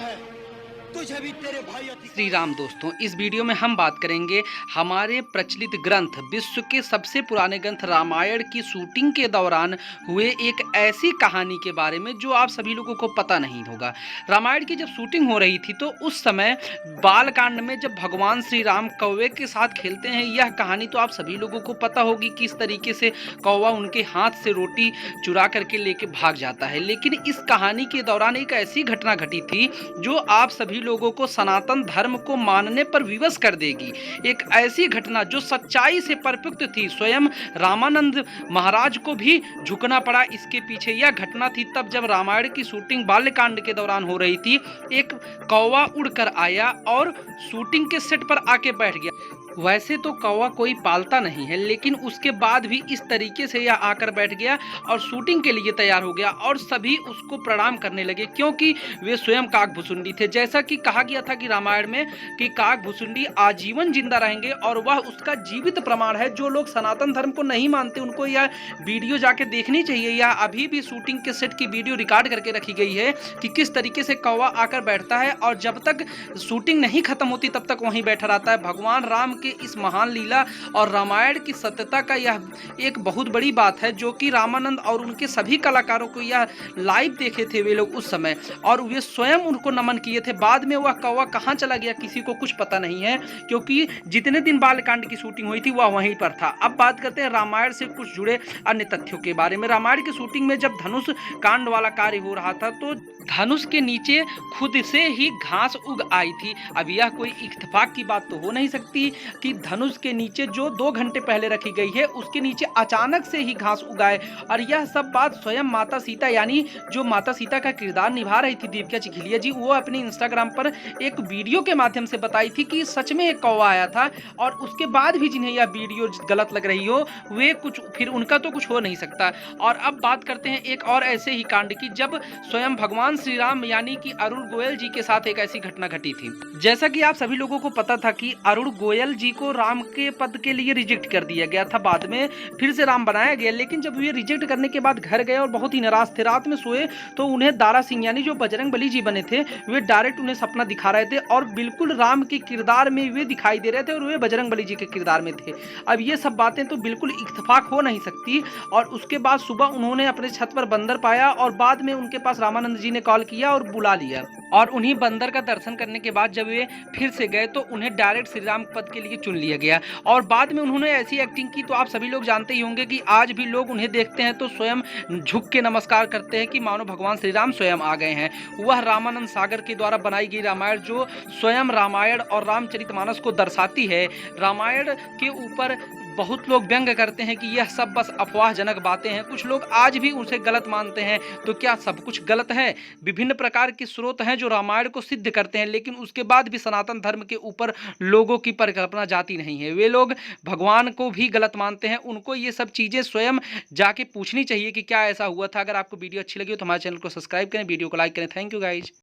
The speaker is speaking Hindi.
है तुझे भी तेरे भाई श्री राम दोस्तों, इस वीडियो में हम बात करेंगे हमारे प्रचलित ग्रंथ, विश्व के सबसे पुराने ग्रंथ रामायण की शूटिंग के दौरान हुए एक ऐसी कहानी के बारे में जो आप सभी लोगों को पता नहीं होगा। रामायण की जब शूटिंग हो रही थी तो उस समय बालकांड में जब भगवान श्री राम कौवे के साथ खेलते हैं, यह कहानी तो आप सभी लोगों को पता होगी किस तरीके से कौवा उनके हाथ से रोटी चुरा करके लेके भाग जाता है। लेकिन इस कहानी के दौरान एक ऐसी घटना घटी थी जो आप सभी लोगों को सनातन धर्म को मानने पर विवश कर देगी। एक ऐसी घटना जो सच्चाई से परिपक्व थी, स्वयं रामानंद महाराज को भी झुकना पड़ा इसके पीछे। यह घटना थी तब जब रामायण की शूटिंग बाल्यकांड के दौरान हो रही थी। एक कौवा उड़कर आया और शूटिंग के सेट पर आके बैठ गया। वैसे तो कौवा कोई पालता नहीं है, लेकिन उसके बाद भी इस तरीके से यह आकर बैठ गया और शूटिंग के लिए तैयार हो गया और सभी उसको प्रणाम करने लगे, क्योंकि वे स्वयं काकभुसुंडी थे। जैसा कि कहा गया था कि रामायण में कि काकभुसुंडी आजीवन जिंदा रहेंगे और वह उसका जीवित प्रमाण है। जो लोग सनातन धर्म को नहीं मानते उनको यह वीडियो जाके देखनी चाहिए। यह अभी भी शूटिंग के सेट की वीडियो रिकॉर्ड करके रखी गई है कि किस तरीके से कौवा आकर बैठता है और जब तक शूटिंग नहीं खत्म होती तब तक वहीं बैठा रहता है। भगवान राम के इस महान लीला और रामायण की सत्यता का यह एक बहुत बड़ी बात है, जो कि रामानंद और उनके सभी कलाकारों को यह लाइव देखे थे वे लोग उस समय, और वे स्वयं उनको नमन किए थे। बाद में वह कौवा कहाँ चला गया किसी को कुछ पता नहीं है, क्योंकि जितने दिन बालकांड की शूटिंग हुई थी वह वहीं पर था। अब बात करते हैं रामायण से कुछ जुड़े अन्य तथ्यों के बारे में। रामायण की शूटिंग में जब धनुष कांड वाला कार्य हो रहा था तो धनुष के नीचे खुद से ही घास उग आई थी। अब यह कोई इत्तेफाक की बात तो हो नहीं सकती कि धनुष के नीचे जो 2 घंटे पहले रखी गई है उसके नीचे अचानक से ही घास उगाए। और यह सब बात स्वयं माता सीता, यानी जो माता सीता का किरदार निभा रही थी दीपिका चिखलिया जी, वो अपने इंस्टाग्राम पर एक वीडियो के माध्यम से बताई थी कि सच में एक कौवा आया था। और उसके बाद भी जिन्हें यह वीडियो गलत लग रही हो वे कुछ फिर उनका तो कुछ हो नहीं सकता। और अब बात करते हैं एक और ऐसे ही कांड की जब स्वयं भगवान श्री राम यानी कि अरुण गोयल जी के साथ एक ऐसी घटना घटी थी। जैसा कि आप सभी लोगों को पता था कि अरुण गोयल जी को राम के पद के लिए रिजेक्ट कर दिया गया था, बाद में फिर से राम बनाया गया। लेकिन जब वे रिजेक्ट करने के बाद घर गए और बहुत ही नाराज थे, रात में सोए तो उन्हें दारा सिंह यानी जो बजरंग बली जी बने थे वे डायरेक्ट उन्हें सपना दिखा रहे थे और बिल्कुल राम के किरदार में वे दिखाई दे रहे थे और वे बजरंग बली जी के किरदार में थे। अब ये सब बातें तो बिल्कुल इत्तेफाक हो नहीं सकती। और उसके बाद सुबह उन्होंने अपने छत पर बंदर पाया और बाद में उनके पास रामानंद जी ने कॉल किया और बुला लिया। और उन्हीं बंदर का दर्शन करने के बाद जब वे फिर से गए तो उन्हें डायरेक्ट श्री राम पद के लिए चुन लिया गया। और बाद में उन्होंने ऐसी एक्टिंग की तो आप सभी लोग जानते ही होंगे कि आज भी लोग उन्हें देखते हैं तो स्वयं झुक के नमस्कार करते हैं कि मानो भगवान श्री राम स्वयं आ गए हैं। वह रामानंद सागर के द्वारा बनाई गई रामायण जो स्वयं रामायण और रामचरितमानस को दर्शाती है। रामायण के ऊपर बहुत लोग व्यंग करते हैं कि यह सब बस अफवाहजनक बातें हैं। कुछ लोग आज भी उसे गलत मानते हैं। तो क्या सब कुछ गलत है? विभिन्न प्रकार के स्रोत हैं जो रामायण को सिद्ध करते हैं, लेकिन उसके बाद भी सनातन धर्म के ऊपर लोगों की परिकल्पना जाती नहीं है। वे लोग भगवान को भी गलत मानते हैं। उनको ये सब चीज़ें स्वयं जाके पूछनी चाहिए कि क्या ऐसा हुआ था। अगर आपको वीडियो अच्छी लगी हो तो हमारे चैनल को सब्सक्राइब करें, वीडियो को लाइक करें। Thank you guys.